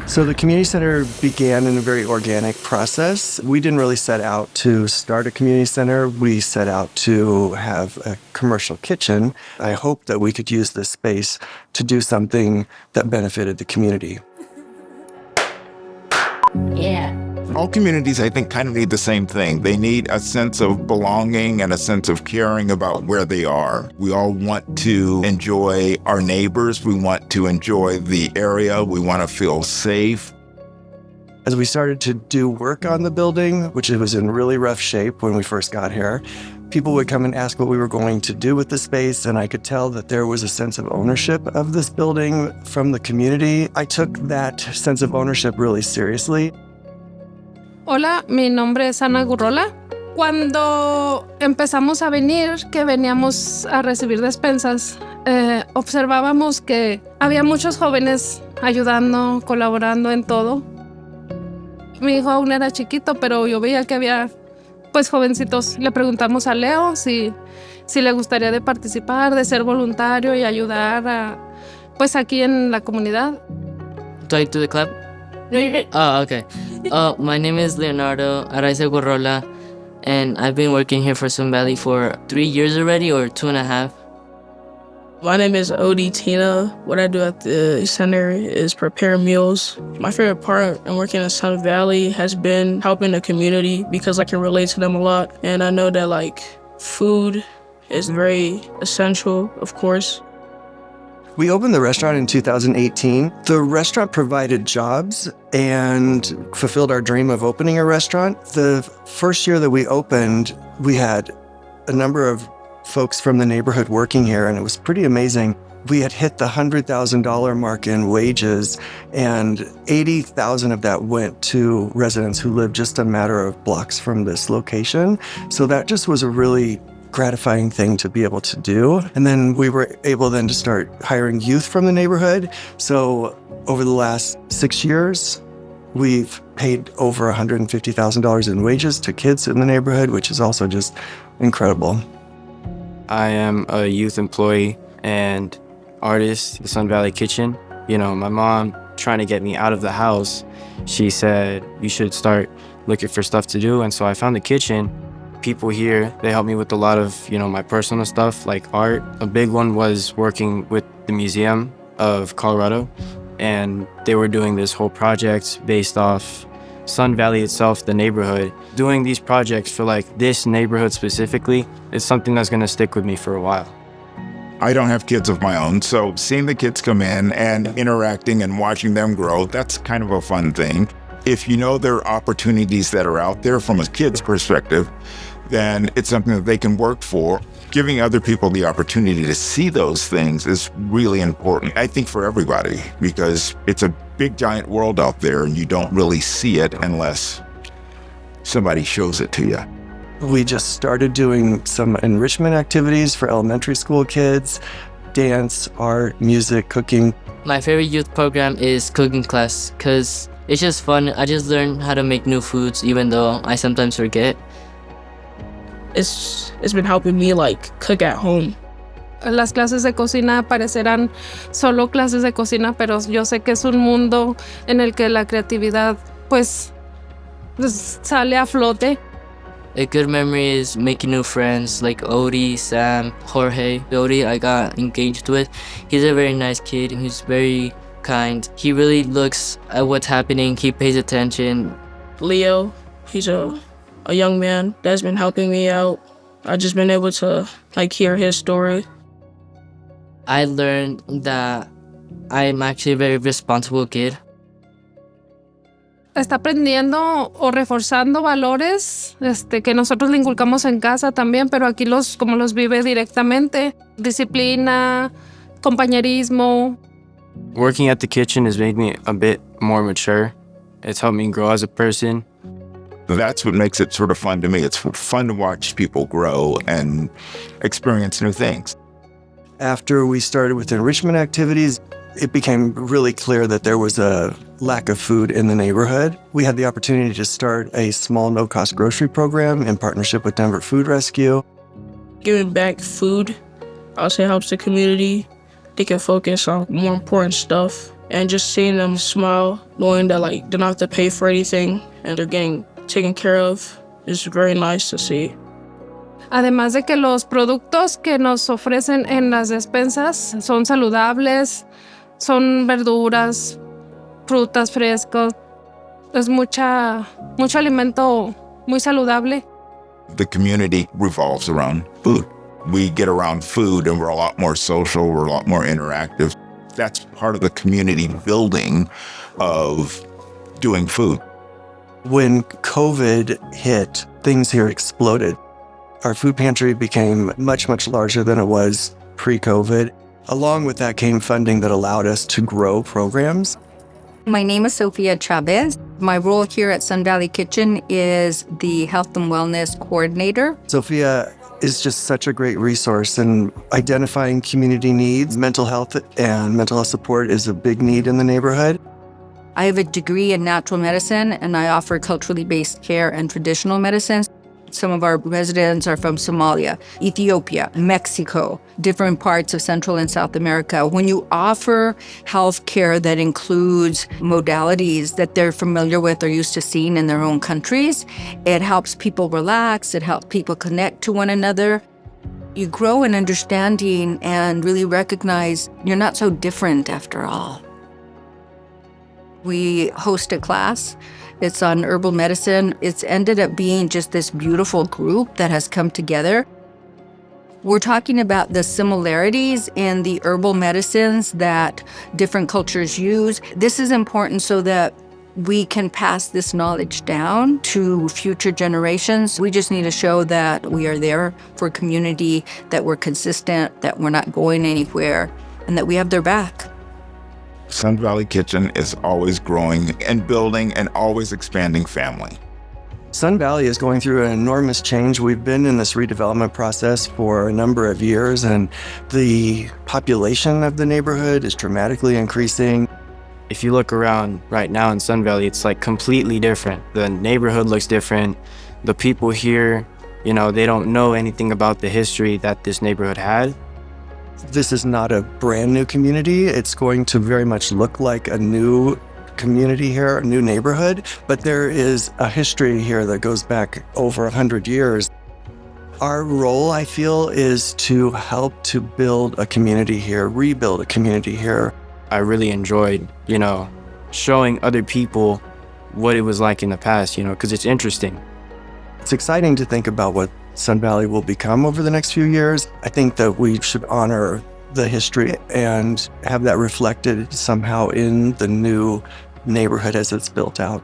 So the community center began in a very organic process. We didn't really set out to start a community center. We set out to have a commercial kitchen. I hoped that we could use this space to do something that benefited the community. Yeah. All communities, I think, kind of need the same thing. They need a sense of belonging and a sense of caring about where they are. We all want to enjoy our neighbors. We want to enjoy the area. We want to feel safe. As we started to do work on the building, which it was in really rough shape when we first got here, people would come and ask what we were going to do with the space, and I could tell that there was a sense of ownership of this building from the community. I took that sense of ownership really seriously. Hola, mi nombre es Ana Gurrola. Cuando empezamos a venir, que veníamos a recibir despensas, observábamos que había muchos jóvenes ayudando, colaborando en todo. Mi hijo aún era chiquito, pero yo veía que había pues jovencitos. Le preguntamos a Leo si le gustaría de participar, de ser voluntario y ayudar pues aquí en la comunidad. Do I do the clap? Oh, okay. My name is Leonardo Araiza Gurrola, and I've been working here for Sun Valley for 3 years already, or 2.5. My name is Odie Tina. What I do at the center is prepare meals. My favorite part in working in Sun Valley has been helping the community because I can relate to them a lot. And I know that food is very essential, of course. We opened the restaurant in 2018. The restaurant provided jobs and fulfilled our dream of opening a restaurant. The first year that we opened, we had a number of folks from the neighborhood working here, and it was pretty amazing. We had hit the $100,000 mark in wages, and $80,000 of that went to residents who lived just a matter of blocks from this location. So that just was a really gratifying thing to be able to do. And then we were able then to start hiring youth from the neighborhood. So over the last 6 years, we've paid over $150,000 in wages to kids in the neighborhood, which is also just incredible. I am a youth employee and artist at the Sun Valley Kitchen. You know, my mom trying to get me out of the house, she said, you should start looking for stuff to do. And so I found the kitchen. People here, they helped me with a lot of, my personal stuff like art. A big one was working with the Museum of Colorado, and they were doing this whole project based off Sun Valley itself, the neighborhood. Doing these projects for this neighborhood specifically is something that's gonna stick with me for a while. I don't have kids of my own, so seeing the kids come in and interacting and watching them grow, that's kind of a fun thing. If you know there are opportunities that are out there from a kid's perspective, then it's something that they can work for. Giving other people the opportunity to see those things is really important, I think, for everybody, because it's a big, giant world out there, and you don't really see it unless somebody shows it to you. We just started doing some enrichment activities for elementary school kids, dance, art, music, cooking. My favorite youth program is cooking class because it's just fun. I just learned how to make new foods, even though I sometimes forget. It's been helping me cook at home. Las clases de cocina parecerán solo clases de cocina, pero yo sé que es un mundo en el que la creatividad pues sale a flote. A good memory is making new friends like Odie, Sam, Jorge. Odie I got engaged with. He's a very nice kid. He's very kind. He really looks at what's happening. He pays attention. Leo, he's a young man that's been helping me out. I've just been able to hear his story. I learned that I'm actually a very responsible kid. Está aprendiendo o reforzando valores que nosotros le inculcamos en casa también, pero aquí como los vive directamente. Disciplina, compañerismo. Working at the kitchen has made me a bit more mature. It's helped me grow as a person. That's what makes it sort of fun to me. It's fun to watch people grow and experience new things. After we started with enrichment activities, it became really clear that there was a lack of food in the neighborhood. We had the opportunity to start a small no-cost grocery program in partnership with Denver Food Rescue. Giving back food also helps the community. They can focus on more important stuff And just seeing them smile, knowing that like they don't have to pay for anything and they're getting taken care of is very nice to see. Además de que los productos que nos ofrecen en las despensas son saludables, son verduras, frutas frescas, es mucho alimento muy saludable. The community revolves around food. We get around food and we're a lot more social, we're a lot more interactive. That's part of the community building of doing food. When COVID hit, things here exploded. Our food pantry became much, much larger than it was pre-COVID. Along with that came funding that allowed us to grow programs. My name is Sofia Chavez. My role here at Sun Valley Kitchen is the Health and Wellness Coordinator. Sophia is just such a great resource in identifying community needs. Mental health and mental health support is a big need in the neighborhood. I have a degree in natural medicine, and I offer culturally based care and traditional medicines. Some of our residents are from Somalia, Ethiopia, Mexico, different parts of Central and South America. When you offer health care that includes modalities that they're familiar with or used to seeing in their own countries, it helps people relax, it helps people connect to one another. You grow in understanding and really recognize you're not so different after all. We host a class. It's on herbal medicine. It's ended up being just this beautiful group that has come together. We're talking about the similarities in the herbal medicines that different cultures use. This is important so that we can pass this knowledge down to future generations. We just need to show that we are there for community, that we're consistent, that we're not going anywhere, and that we have their back. Sun Valley Kitchen is always growing and building and always expanding family. Sun Valley is going through an enormous change. We've been in this redevelopment process for a number of years, and the population of the neighborhood is dramatically increasing. If you look around right now in Sun Valley, it's like completely different. The neighborhood looks different. The people here, they don't know anything about the history that this neighborhood had. This is not a brand new community. It's going to very much look like a new community here, a new neighborhood, but there is a history here that goes back over 100 years. Our role, I feel, is to help to build a community here, rebuild a community here. I really enjoyed, showing other people what it was like in the past, because it's interesting. It's exciting to think about what Sun Valley will become over the next few years. I think that we should honor the history and have that reflected somehow in the new neighborhood as it's built out.